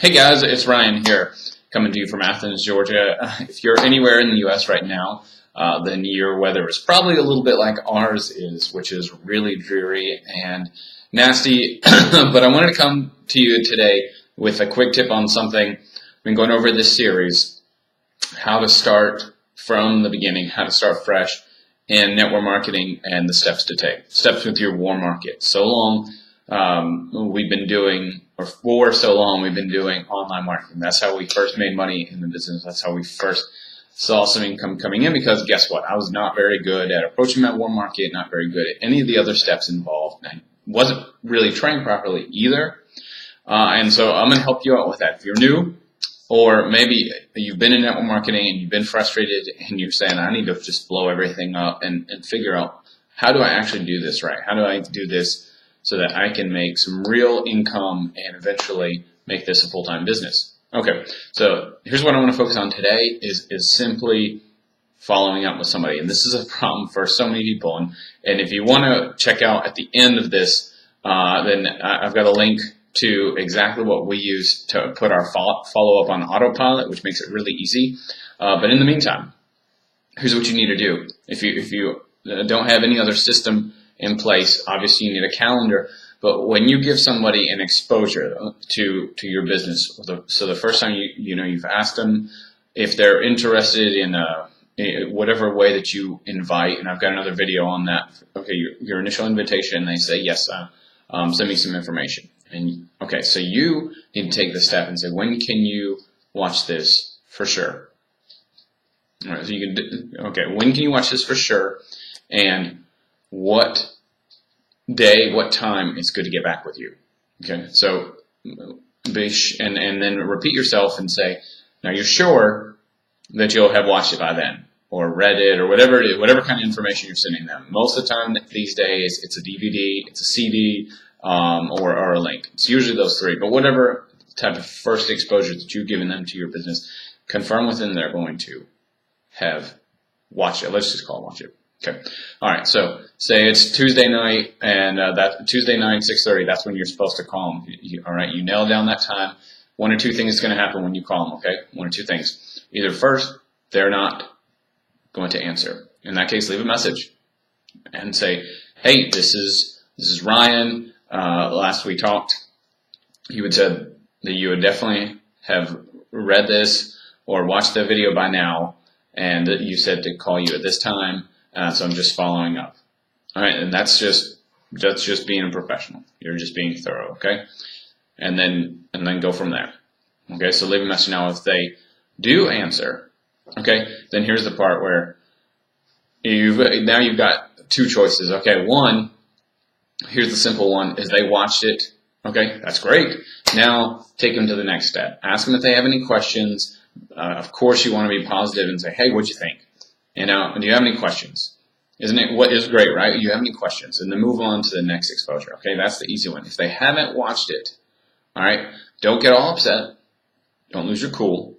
Hey guys, it's Ryan here, coming to you from Athens, Georgia. If you're anywhere in the U.S. right now, then your weather is probably a little bit like ours is, which is really dreary and nasty. But I wanted to come to you today with a quick tip on something. I've been going over this series, how to start from the beginning, how to start fresh in network marketing and the steps to take, steps with your warm market. So long we've been doing, or for so long we've been doing online marketing. That's how we first made money in the business. That's how we first saw some income coming in, because guess what? I was not very good at approaching that warm market, not very good at any of the other steps involved. I wasn't really trained properly either. And so I'm going to help you out with that. If you're new, or maybe you've been in network marketing and you've been frustrated and you're saying, I need to just blow everything up and figure out, how do I actually do this right? How do I do this so that I can make some real income and eventually make this a full-time business? Okay, so here's what I want to focus on today is simply following up with somebody. And this is a problem for so many people. And if you want to check out at the end of this, then I've got a link to exactly what we use to put our follow-up on autopilot, which makes it really easy. But in the meantime, here's what you need to do. If you don't have any other system in place, obviously you need a calendar. But when you give somebody an exposure to your business, so the first time you've asked them if they're interested in whatever way that you invite, and I've got another video on that. Okay, your initial invitation, they say yes, send me some information. And okay, so you need to take the step and say, when can you watch this for sure? All right, so you can, okay, when can you watch this for sure? And what day, what time is good to get back with you? Okay, so and then repeat yourself and say, now you're sure that you'll have watched it by then, or read it, or whatever it is, whatever kind of information you're sending them. Most of the time these days, it's a DVD, it's a CD, or a link. It's usually those three, but whatever type of first exposure that you've given them to your business, confirm with them they're going to have watched it. Let's just call it watch it. Okay. All right. So say it's Tuesday night, and that Tuesday night, 6:30. That's when you're supposed to call them. All right. You nail down that time. One or two things is going to happen when you call them. Okay. One or two things. Either first, they're not going to answer. In that case, leave a message and say, "Hey, this is Ryan. Last we talked, you had said that you would definitely have read this or watched the video by now, and that you said to call you at this time. So I'm just following up." All right, and that's just being a professional. You're just being thorough, okay? And then go from there. Okay, so leave a message. Now if they do answer, okay, then here's the part where you've got two choices. Okay, one, here's the simple one, is they watched it. Okay, that's great. Now take them to the next step. Ask them if they have any questions. Of course you want to be positive and say, hey, what'd you think? And now, do you have any questions? Isn't it what is great, right? You have any questions? And then move on to the next exposure. Okay, that's the easy one. If they haven't watched it, all right, don't get all upset. Don't lose your cool.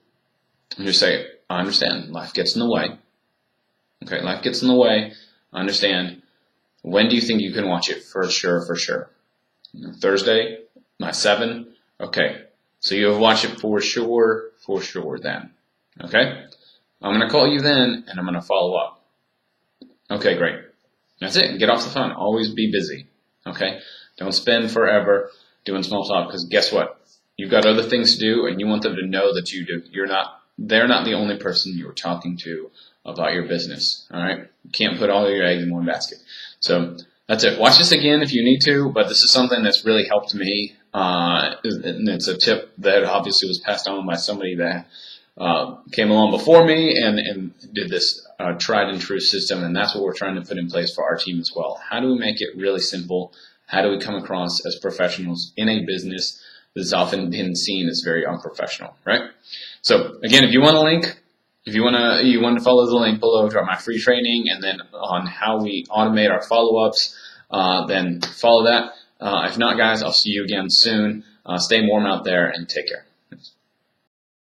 And just say, I understand. Life gets in the way. Okay, life gets in the way. I understand. When do you think you can watch it? For sure, for sure. Thursday, my 7. Okay, so you have watched it for sure then. Okay? I'm going to call you then, and I'm going to follow up. Okay, great. That's it. Get off the phone. Always be busy. Okay? Don't spend forever doing small talk, because guess what? You've got other things to do, and you want them to know that they're not the only person you're talking to about your business. All right? You can't put all your eggs in one basket. So that's it. Watch this again if you need to, but this is something that's really helped me. And it's a tip that obviously was passed on by somebody that came along before me and did this tried and true system, and that's what we're trying to put in place for our team as well. How do we make it really simple? How do we come across as professionals in a business that's often been seen as very unprofessional, right? So again, if you want a link, if you want to follow the link below to my free training, and then on how we automate our follow-ups, then follow that. If not, guys, I'll see you again soon. Stay warm out there and take care.